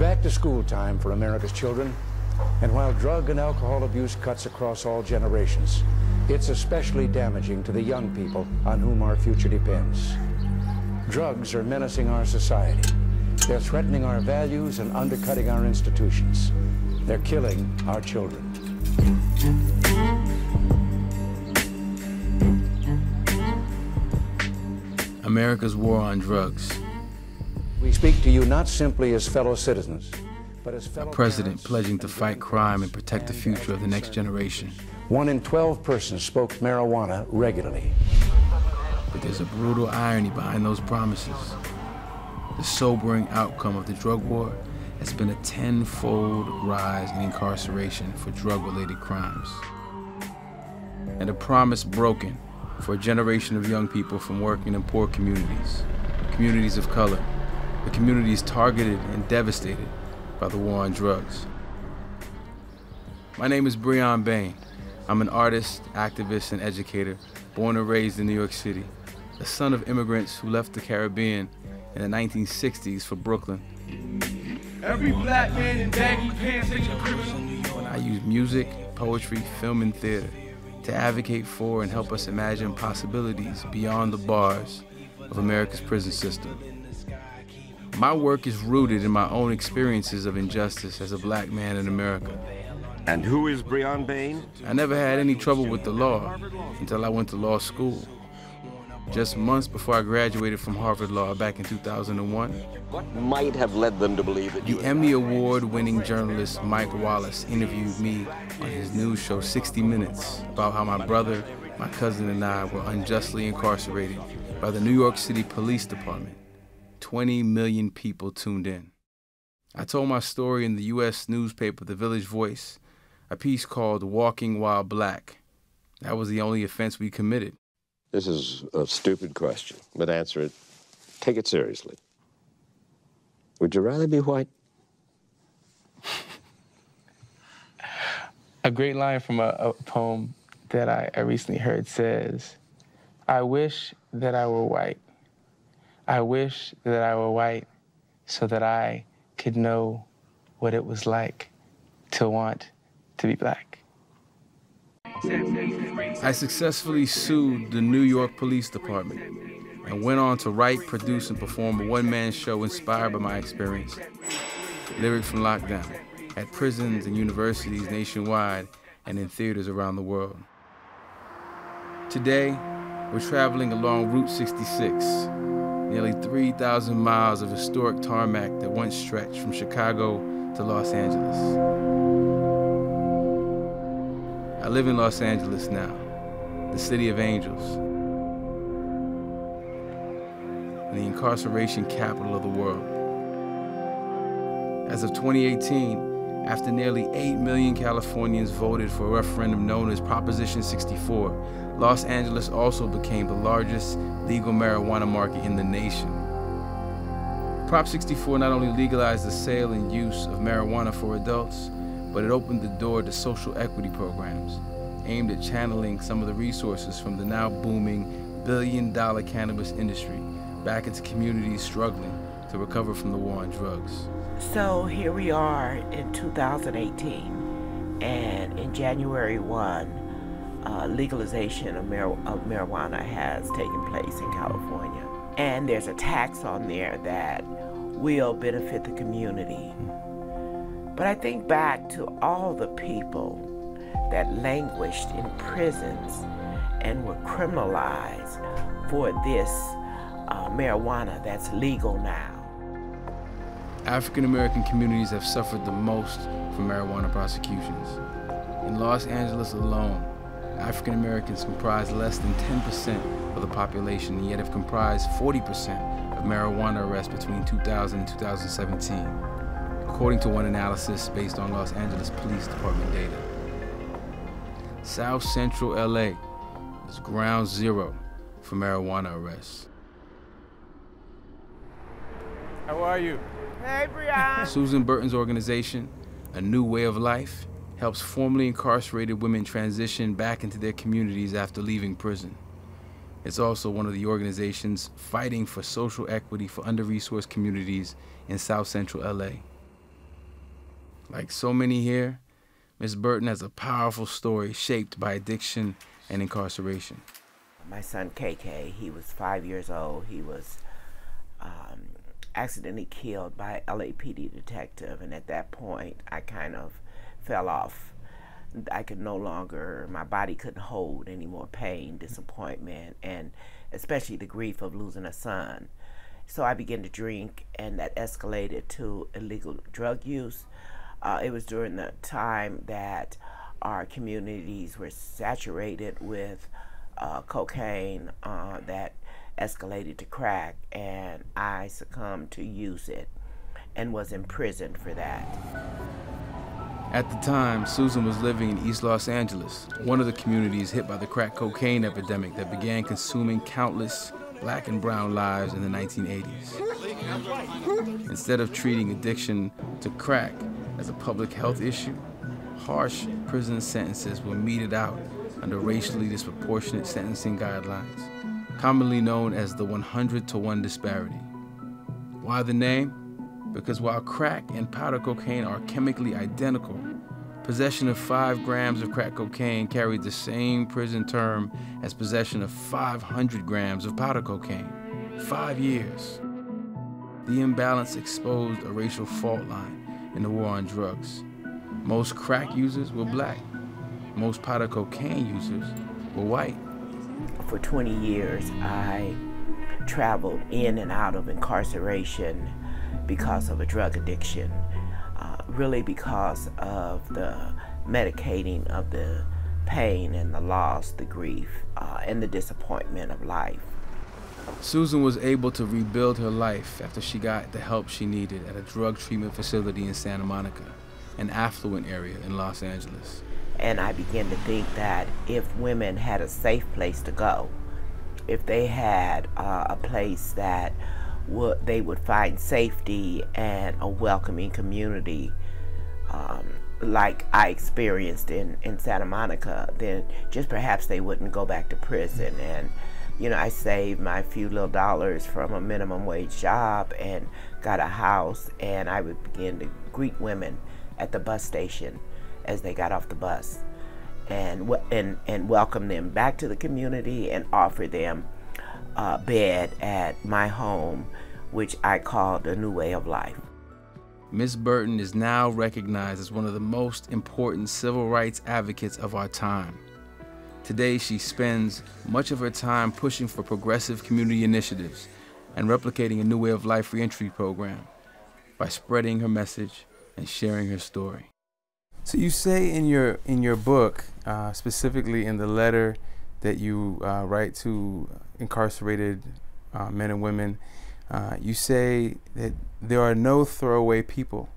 back to school time for America's children, and while drug and alcohol abuse cuts across all generations, it's especially damaging to the young people on whom our future depends. Drugs are menacing our society. They're threatening our values and undercutting our institutions. They're killing our children. America's war on drugs. We speak to you not simply as fellow citizens, but as fellow A president parents pledging to and fight crime and protect the future of the next generation. 1 in 12 persons smoked marijuana regularly. But there's a brutal irony behind those promises. The sobering outcome of the drug war has been a tenfold rise in incarceration for drug-related crimes. And a promise broken for a generation of young people from working in poor communities, communities of color, the communities targeted and devastated by the war on drugs. My name is Breon Bain. I'm an artist, activist, and educator, born and raised in New York City, the son of immigrants who left the Caribbean in the 1960s for Brooklyn. Every black man in baggy pants ain't a criminal. I use music, poetry, film, and theater to advocate for and help us imagine possibilities beyond the bars of America's prison system. My work is rooted in my own experiences of injustice as a black man in America. And who is Breon Bain? I never had any trouble with the law until I went to law school. Just months before I graduated from Harvard Law back in 2001. What might have led them to believe that you... The Emmy Award-winning journalist Mike Wallace interviewed me on his news show 60 Minutes about how my brother, my cousin, and I were unjustly incarcerated by the New York City Police Department. 20 million people tuned in. I told my story in the U.S. newspaper The Village Voice, a piece called Walking While Black. That was the only offense we committed. This is a stupid question, but answer it. Take it seriously. Would you rather be white? A great line from a poem that I recently heard says, "I wish that I were white. I wish that I were white so that I could know what it was like to want to be black." I successfully sued the New York Police Department and went on to write, produce, and perform a one-man show inspired by my experience. Lyrics from Lockdown, at prisons and universities nationwide and in theaters around the world. Today, we're traveling along Route 66, nearly 3,000 miles of historic tarmac that once stretched from Chicago to Los Angeles. I live in Los Angeles now, the city of angels, and the incarceration capital of the world. As of 2018, after nearly 8 million Californians voted for a referendum known as Proposition 64, Los Angeles also became the largest legal marijuana market in the nation. Prop 64 not only legalized the sale and use of marijuana for adults, but it opened the door to social equity programs aimed at channeling some of the resources from the now booming billion-dollar cannabis industry back into communities struggling to recover from the war on drugs. So here we are in 2018, and in January 1, legalization of marijuana has taken place in California. And there's a tax on there that will benefit the community. But I think back to all the people that languished in prisons and were criminalized for this marijuana that's legal now. African American communities have suffered the most from marijuana prosecutions. In Los Angeles alone, African Americans comprise less than 10% of the population, and yet have comprised 40% of marijuana arrests between 2000 and 2017, according to one analysis based on Los Angeles Police Department data. South Central LA is ground zero for marijuana arrests. How are you? Hey, Breon. Susan Burton's organization, A New Way of Life, helps formerly incarcerated women transition back into their communities after leaving prison. It's also one of the organizations fighting for social equity for under-resourced communities in South Central LA. Like so many here, Ms. Burton has a powerful story shaped by addiction and incarceration. My son KK, he was 5 years old. He was accidentally killed by an LAPD detective, and at that point I kind of fell off. I could no longer, my body couldn't hold any more pain, disappointment, and especially the grief of losing a son. So I began to drink, and that escalated to illegal drug use. It was during the time that our communities were saturated with cocaine that escalated to crack, and I succumbed to use it and was imprisoned for that. At the time, Susan was living in East Los Angeles, one of the communities hit by the crack cocaine epidemic that began consuming countless Black and brown lives in the 1980s. Instead of treating addiction to crack as a public health issue, harsh prison sentences were meted out under racially disproportionate sentencing guidelines, commonly known as the 100-to-1 disparity. Why the name? Because while crack and powder cocaine are chemically identical, possession of 5 grams of crack cocaine carried the same prison term as possession of 500 grams of powder cocaine. 5 years. The imbalance exposed a racial fault line in the war on drugs. Most crack users were Black. Most powder cocaine users were white. For 20 years, I traveled in and out of incarceration because of a drug addiction, really because of the medicating of the pain and the loss, the grief, and the disappointment of life. Susan was able to rebuild her life after she got the help she needed at a drug treatment facility in Santa Monica, an affluent area in Los Angeles. And I began to think that if women had a safe place to go, if they had a place that they would find safety and a welcoming community, like I experienced in Santa Monica, then just perhaps they wouldn't go back to prison. And you know, I saved my few little dollars from a minimum wage job and got a house, and I would begin to greet women at the bus station as they got off the bus, and welcome them back to the community and offer them a bed at my home, which I called a new way of life. Ms. Burton is now recognized as one of the most important civil rights advocates of our time. Today, she spends much of her time pushing for progressive community initiatives and replicating a new way of life reentry program by spreading her message and sharing her story. So you say in your book, specifically in the letter that you write to incarcerated men and women, you say that there are no throwaway people,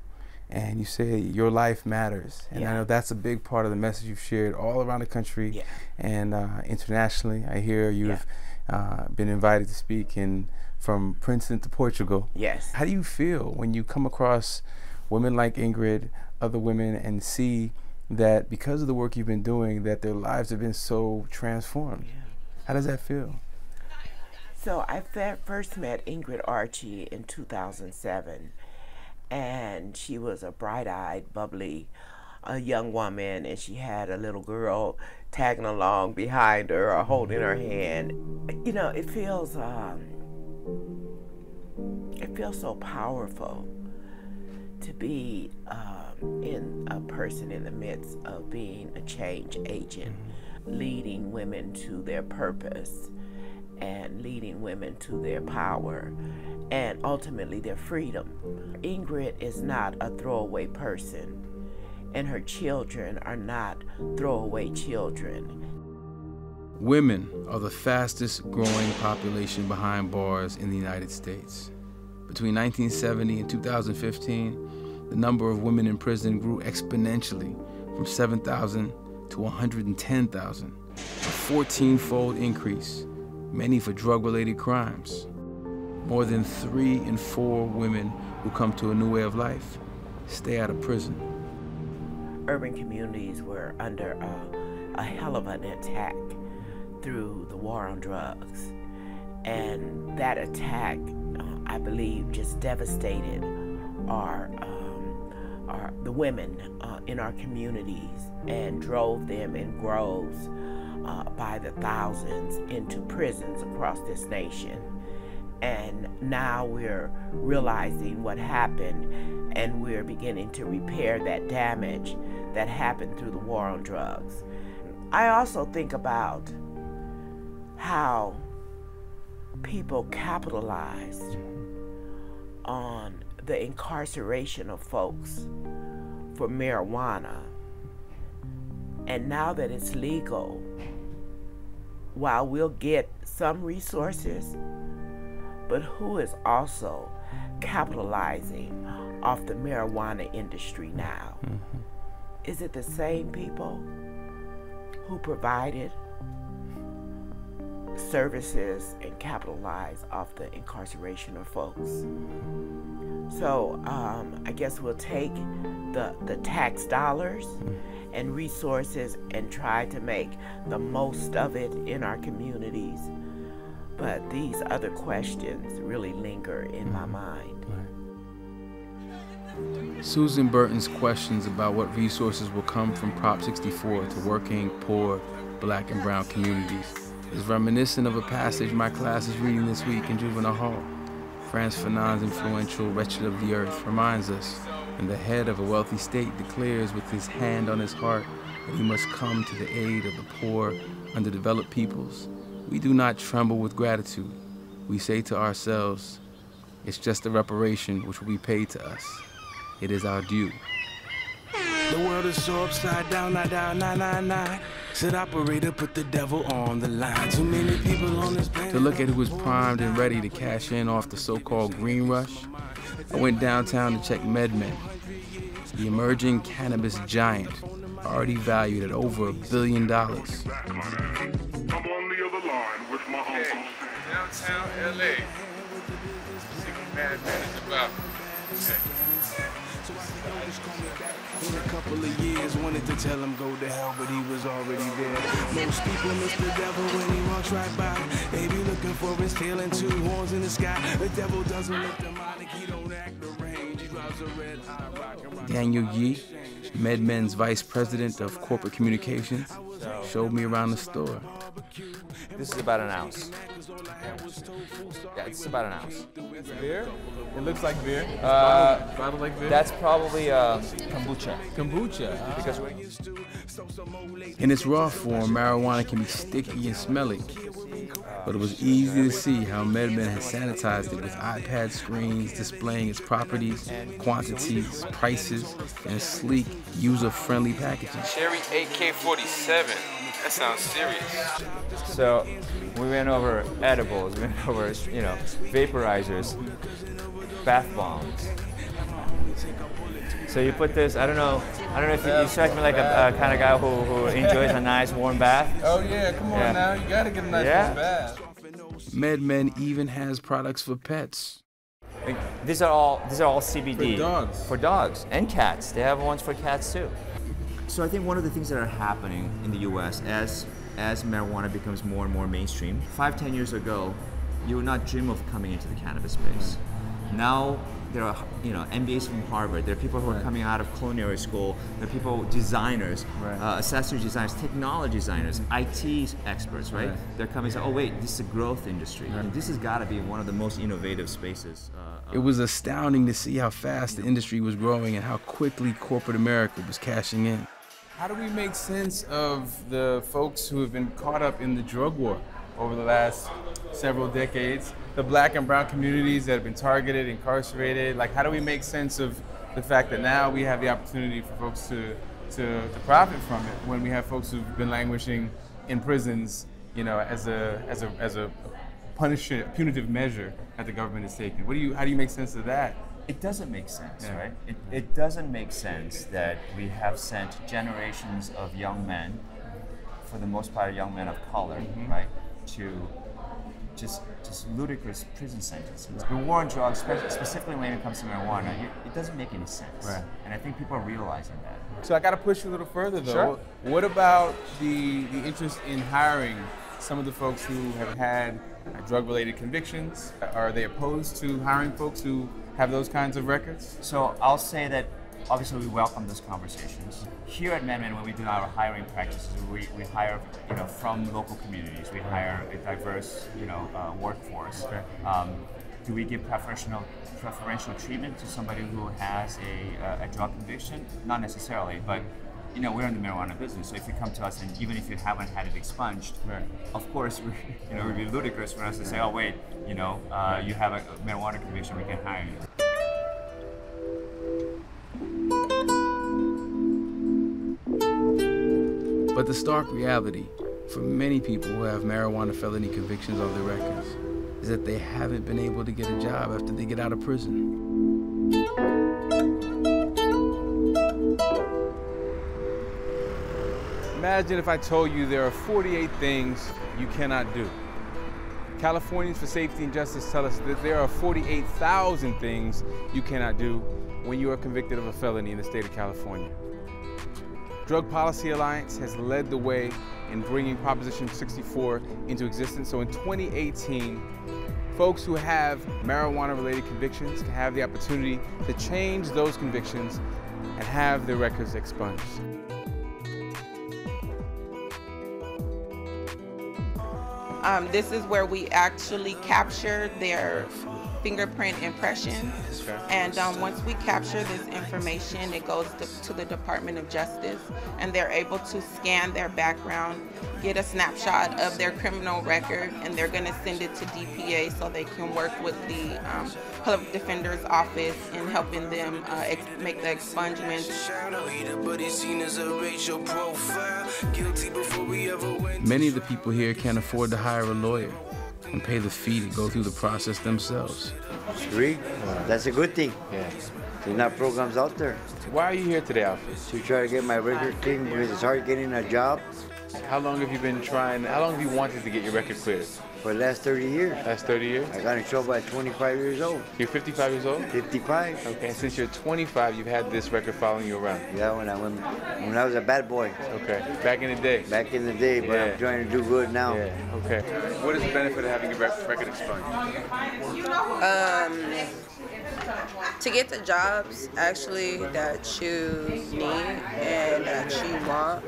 and you say your life matters. And I know that's a big part of the message you've shared all around the country and internationally. I hear you've been invited to speak from Princeton to Portugal. Yes. How do you feel when you come across women like Ingrid, other women, and see that because of the work you've been doing, that their lives have been so transformed? How does that feel? So I first met Ingrid Archie in 2007, and she was a bright-eyed, bubbly, young woman, and she had a little girl tagging along behind her or holding her hand. You know, it feels so powerful to be in a person in the midst of being a change agent, leading women to their purpose and leading women to their power and ultimately their freedom. Ingrid is not a throwaway person, and her children are not throwaway children. Women are the fastest growing population behind bars in the United States. Between 1970 and 2015, the number of women in prison grew exponentially from 7,000 to 110,000, a 14-fold increase, many for drug-related crimes. More than 3 in 4 women who come to a new way of life stay out of prison. Urban communities were under a hell of an attack through the war on drugs. And that attack, I believe, just devastated our the women in our communities and drove them in groves by the thousands into prisons across this nation. And now we're realizing what happened, and we're beginning to repair that damage that happened through the war on drugs. I also think about how people capitalized on the incarceration of folks for marijuana. And now that it's legal, while we'll get some resources, but who is also capitalizing off the marijuana industry now? Mm-hmm. Is it the same people who provided services and capitalized off the incarceration of folks? So I guess we'll take the tax dollars and resources and try to make the most of it in our communities. But these other questions really linger in my mind. Susan Burton's questions about what resources will come from Prop 64 to working, poor, Black and brown communities is reminiscent of a passage my class is reading this week in juvenile hall. Frantz Fanon's influential Wretched of the Earth reminds us, and the head of a wealthy state declares with his hand on his heart that he must come to the aid of the poor, underdeveloped peoples. We do not tremble with gratitude. We say to ourselves, it's just a reparation which will be paid to us. It is our due. The world is so upside down, 999. Said operator, put the devil on the line. Too many people on this planet. To look at who was primed and ready to cash in off the so-called green rush, I went downtown to check MedMen, the emerging cannabis giant, already valued at over $1 billion. I'm on the other line with my uncle. Downtown LA. See what MedMen is about. In a couple of years, wanted to tell him go to hell, but he was already there. Most people miss the devil when he walks right by. They be looking for his tail and two horns in the sky. The devil doesn't look demonic, he don't act deranged. He drives a red eye rock. Daniel Yee, MedMen's vice president of corporate communications, showed me around the store. This is about an ounce. Yeah, it's about an ounce. Beer? It looks like beer. Bottle like beer? That's probably kombucha. Kombucha. Because in its raw form, marijuana can be sticky and smelly. But it was easy to see how MedMen has sanitized it with iPad screens displaying its properties, quantities, prices, and sleek, user-friendly packaging. Cherry AK-47. That sounds serious. So we went over edibles, we went over, vaporizers, bath bombs. So you put this, I don't know if you strike me like a kind of guy who enjoys a nice warm bath. Oh yeah, come on now, you gotta get a nice warm bath. MedMen even has products for pets. These are all CBD. For dogs. For dogs and cats. They have ones for cats too. So I think one of the things that are happening in the U.S. as marijuana becomes more and more mainstream, 5-10 years ago, you would not dream of coming into the cannabis space. Now there are MBAs from Harvard. There are people who are coming out of culinary school. There are people, designers, accessory designers, technology designers, IT experts, right? They're coming and say, oh wait, this is a growth industry. And this has got to be one of the most innovative spaces. It was astounding to see how fast the industry was growing and how quickly corporate America was cashing in. How do we make sense of the folks who have been caught up in the drug war over the last several decades? The Black and brown communities that have been targeted, incarcerated. Like, how do we make sense of the fact that now we have the opportunity for folks to profit from it when we have folks who've been languishing in prisons, as a punitive measure that the government is taking? How do you make sense of that? It doesn't make sense, right? It doesn't make sense that we have sent generations of young men, for the most part young men of color, right, to just ludicrous prison sentences. The war on drugs, specifically when it comes to marijuana, it doesn't make any sense. Right. And I think people are realizing that. So I got to push you a little further, though. Sure. What about the interest in hiring some of the folks who have had drug-related convictions? Are they opposed to hiring folks who have those kinds of records? So I'll say that obviously we welcome those conversations. Here at MedMen, when we do our hiring practices, we hire from local communities. We hire a diverse workforce. Do we give preferential treatment to somebody who has a drug conviction? Not necessarily, but we're in the marijuana business, so if you come to us and even if you haven't had it expunged, of course, it would be ludicrous for us to say, oh wait, you have a marijuana conviction, we can hire you. But the stark reality for many people who have marijuana felony convictions on their records is that they haven't been able to get a job after they get out of prison. Imagine if I told you there are 48 things you cannot do. Californians for Safety and Justice tell us that there are 48,000 things you cannot do when you are convicted of a felony in the state of California. Drug Policy Alliance has led the way in bringing Proposition 64 into existence. So in 2018, folks who have marijuana-related convictions can have the opportunity to change those convictions and have their records expunged. This is where we actually capture their fingerprint impression. And once we capture this information, it goes to the Department of Justice, and they're able to scan their background, get a snapshot of their criminal record, and they're going to send it to DPA so they can work with the Public Defender's Office in helping them make the expungement. Many of the people here can't afford to hire a lawyer and pay the fee to go through the process themselves. Sweet. That's a good thing. Yeah. There's not programs out there. Why are you here today, Alfred? To try to get my record clean because it's hard getting a job. How long have you been trying, how long have you wanted to get your record cleared? For the last 30 years. Last 30 years? I got in trouble at 25 years old. You're 55 years old? 55. Okay, and since you're 25, you've had this record following you around? Yeah, when I was a bad boy. Okay, back in the day? Back in the day, but I'm trying to do good now. Yeah, okay. What is the benefit of having your record expunged? To get the jobs actually that you need and that you want,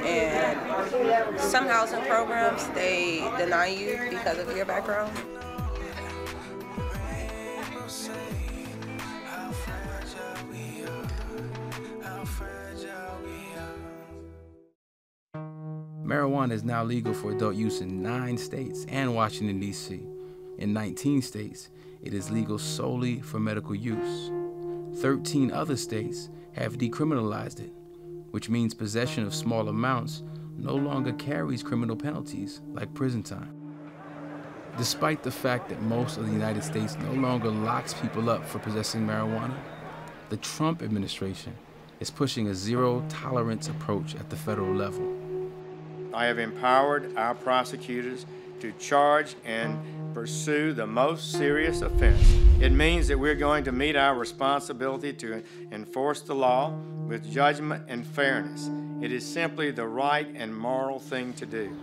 and some housing programs, they deny you because of your background. Marijuana is now legal for adult use in 9 states and Washington, D.C. In 19 states, it is legal solely for medical use. 13 other states have decriminalized it, which means possession of small amounts no longer carries criminal penalties like prison time. Despite the fact that most of the United States no longer locks people up for possessing marijuana, the Trump administration is pushing a zero-tolerance approach at the federal level. I have empowered our prosecutors to charge and pursue the most serious offense. It means that we're going to meet our responsibility to enforce the law with judgment and fairness. It is simply the right and moral thing to do.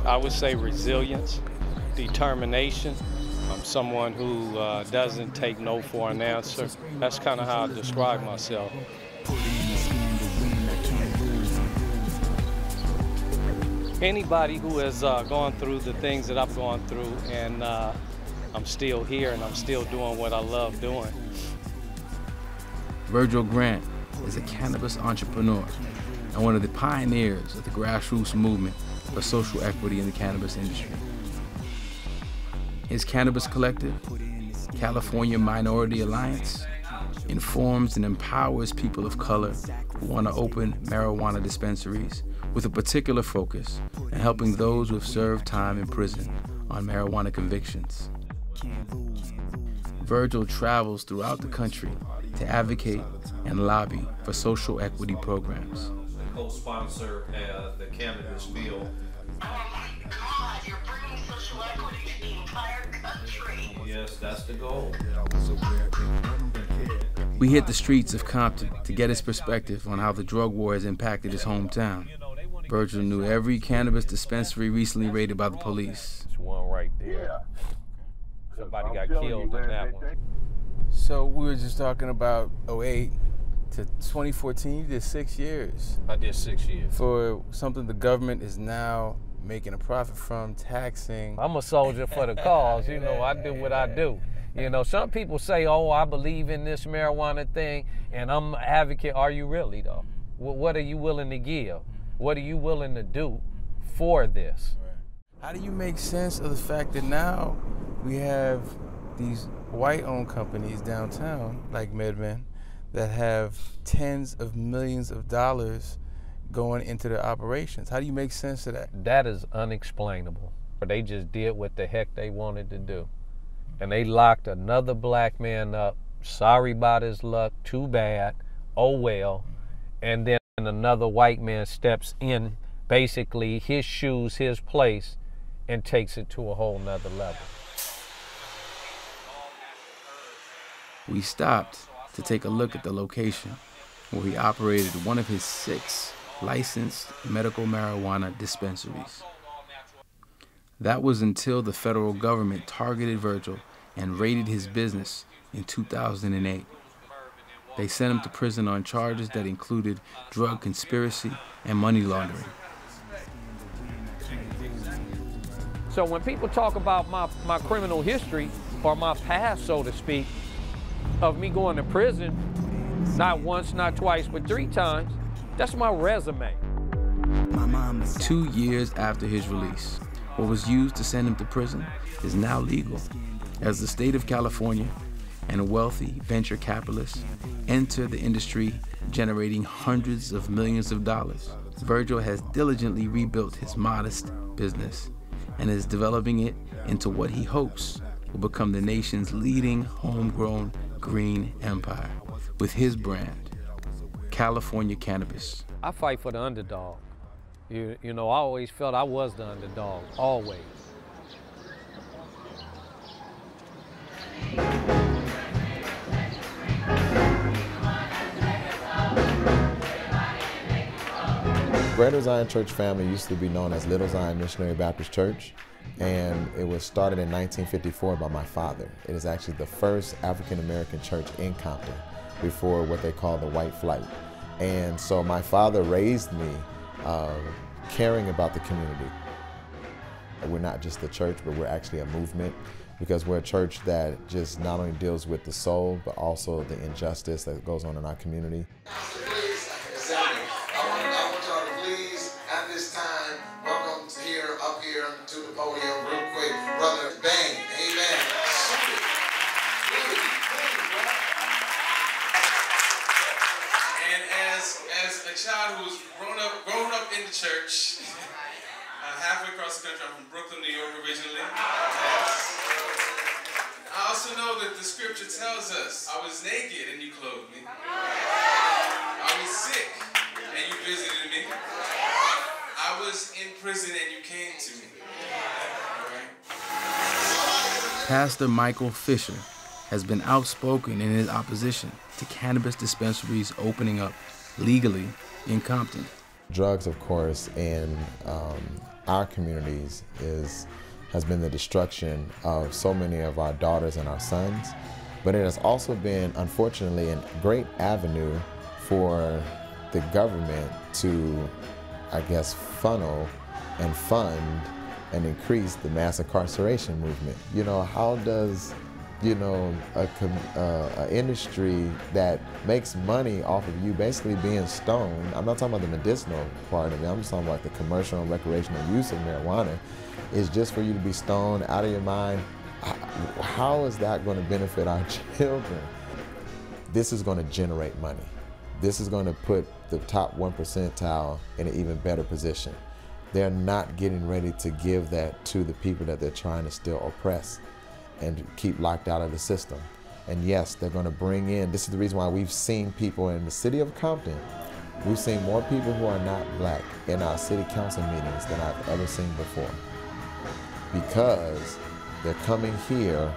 I would say resilience, determination. I'm someone who doesn't take no for an answer. That's kind of how I describe myself. Anybody who has gone through the things that I've gone through, and I'm still here and I'm still doing what I love doing. Virgil Grant is a cannabis entrepreneur and one of the pioneers of the grassroots movement for social equity in the cannabis industry. His cannabis collective, California Minority Alliance, informs and empowers people of color who want to open marijuana dispensaries with a particular focus on helping those who have served time in prison on marijuana convictions. Virgil travels throughout the country to advocate and lobby for social equity programs. Co-sponsor the cannabis bill. Oh my God, you're bringing social equity to the entire country. Yes, that's the goal. We hit the streets of Compton to get his perspective on how the drug war has impacted his hometown. Virgil knew every cannabis dispensary recently raided by the police. There's one right there. Somebody got killed in that one. So we were just talking about 08 to 2014. You did 6 years. I did 6 years. For something the government is now making a profit from, taxing. I'm a soldier for the cause. You know, I do what I do. You know, some people say, oh, I believe in this marijuana thing, and I'm an advocate. Are you really, though? What are you willing to give? What are you willing to do for this? How do you make sense of the fact that now we have these white-owned companies downtown, like MedMen, that have tens of millions of dollars going into their operations? How do you make sense of that? That is unexplainable. They just did what the heck they wanted to do. And they locked another black man up. Sorry about his luck, too bad, oh well. And then another white man steps in, basically his shoes, his place, and takes it to a whole nother level. We stopped to take a look at the location where he operated one of his 6 licensed medical marijuana dispensaries. That was until the federal government targeted Virgil and raided his business in 2008. They sent him to prison on charges that included drug conspiracy and money laundering. So when people talk about my criminal history, or my past, so to speak, of me going to prison, not once, not twice, but 3 times, that's my resume. 2 years after his release, what was used to send him to prison is now legal, as the state of California and wealthy venture capitalists enter the industry, generating hundreds of millions of dollars. Virgil has diligently rebuilt his modest business and is developing it into what he hopes will become the nation's leading homegrown green empire with his brand, California Cannabis. I fight for the underdog. You know, I always felt I was the underdog, always. Greater Zion Church family used to be known as Little Zion Missionary Baptist Church, and it was started in 1954 by my father. It is actually the first African-American church in Compton before what they call the White Flight. And so my father raised me caring about the community. We're not just a church, but we're actually a movement, because we're a church that just not only deals with the soul, but also the injustice that goes on in our community. Child who's grown up in the church, halfway across the country. I'm from Brooklyn, New York originally. I also know that the scripture tells us, I was naked and you clothed me. I was sick and you visited me. I was in prison and you came to me. Pastor Michael Fisher has been outspoken in his opposition to cannabis dispensaries opening up legally in Compton. Drugs, of course, in our communities has been the destruction of so many of our daughters and our sons, but it has also been, unfortunately, a great avenue for the government to, I guess, funnel and fund and increase the mass incarceration movement. You know, how does an industry that makes money off of you basically being stoned, I'm not talking about the medicinal part of it, I'm just talking about the commercial and recreational use of marijuana, is just for you to be stoned out of your mind. How is that going to benefit our children? This is going to generate money. This is going to put the top 1 percentile in an even better position. They're not getting ready to give that to the people that they're trying to still oppress and keep locked out of the system. And yes, they're going to bring in, this is the reason why we've seen people in the city of Compton, we've seen more people who are not black in our city council meetings than I've ever seen before. Because they're coming here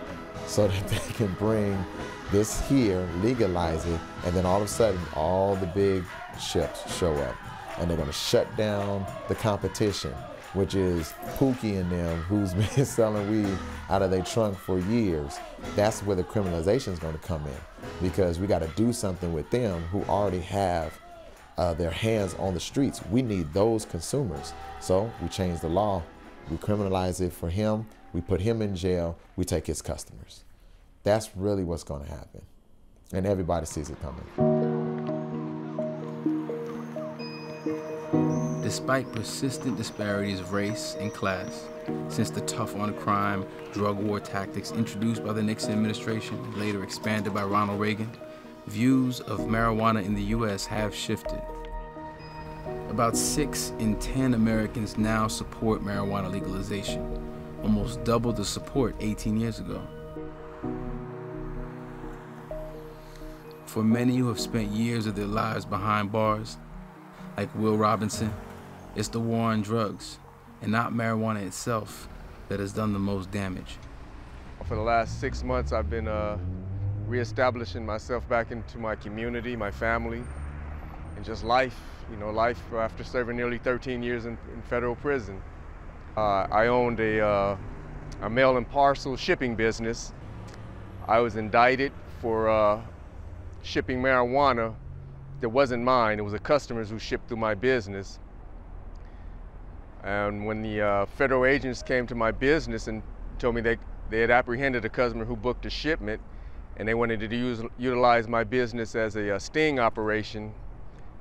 so that they can bring this here, legalize it, and then all of a sudden all the big ships show up. and they're gonna shut down the competition, which is Pookie and them, who's been selling weed out of their trunk for years. That's where the criminalization is gonna come in, because we gotta do something with them who already have their hands on the streets. We need those consumers. So we change the law, we criminalize it for him, we put him in jail, we take his customers. That's really what's gonna happen. And everybody sees it coming. Despite persistent disparities of race and class, since the tough-on-crime, drug war tactics introduced by the Nixon administration and later expanded by Ronald Reagan, views of marijuana in the U.S. have shifted. About 6 in 10 Americans now support marijuana legalization, almost double the support 18 years ago. For many who have spent years of their lives behind bars, like Will Robinson, it's the war on drugs, and not marijuana itself, that has done the most damage. For the last 6 months, I've been reestablishing myself back into my community, my family, and just life, life after serving nearly 13 years in federal prison. I owned a mail and parcel shipping business. I was indicted for shipping marijuana that wasn't mine. It was the customers who shipped through my business. And when the federal agents came to my business and told me they had apprehended a customer who booked a shipment, and they wanted to utilize my business as a sting operation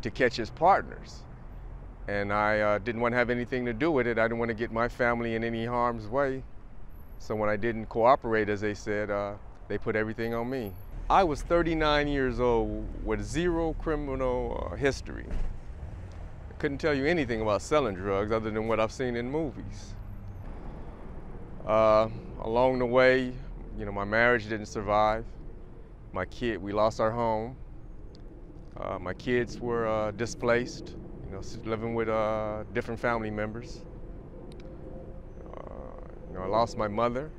to catch his partners. And I didn't want to have anything to do with it. I didn't want to get my family in any harm's way. So when I didn't cooperate, as they said, they put everything on me. I was 39 years old with 0 criminal history. I couldn't tell you anything about selling drugs other than what I've seen in movies. Along the way, my marriage didn't survive. We lost our home. My kids were displaced, living with different family members. I lost my mother.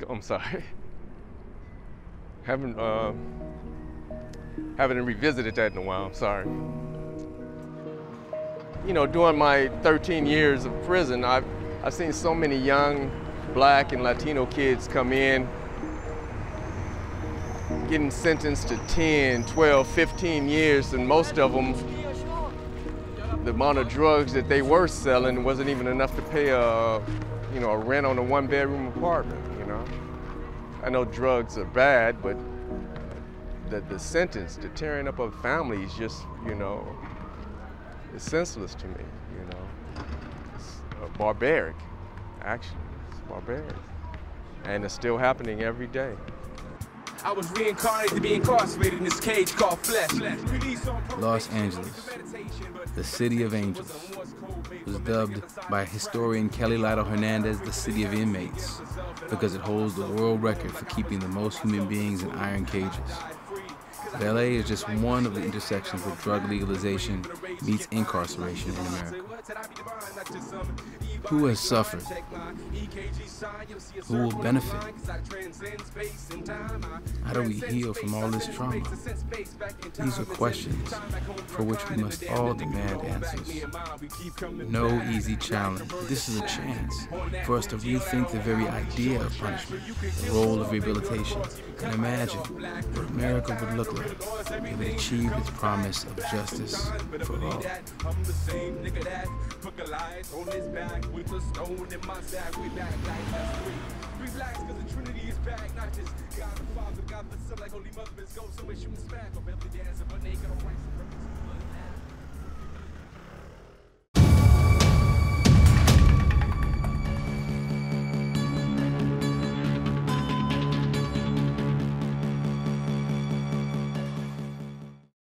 I'm sorry. Haven't revisited that in a while, I'm sorry. During my 13 years of prison, I've seen so many young Black and Latino kids come in, getting sentenced to 10, 12, 15 years, and most of them, the amount of drugs that they were selling wasn't even enough to pay a rent on a 1-bedroom apartment, I know drugs are bad, but the sentence, the tearing up of families, just, it's senseless to me, It's barbaric, actually. It's barbaric. And it's still happening every day. I was reincarnated to be incarcerated in this cage called flesh. Los Angeles, the city of angels, was dubbed by historian Kelly Lytle Hernandez the city of inmates because it holds the world record for keeping the most human beings in iron cages. But LA is just one of the intersections where drug legalization meets incarceration in America. Who has suffered? Who will benefit? How do we heal from all this trauma? These are questions for which we must all demand answers. No easy challenge. This is a chance for us to rethink the very idea of punishment, the role of rehabilitation, and imagine what America would look like if it achieved its promise of justice for all. On his back with a stone in my sack, we back like that's three blacks, cause the Trinity is back, not just God the Father, God the Son, like Holy Mother, let's go somewhere shooting smack, or belly dancing, but naked on rice.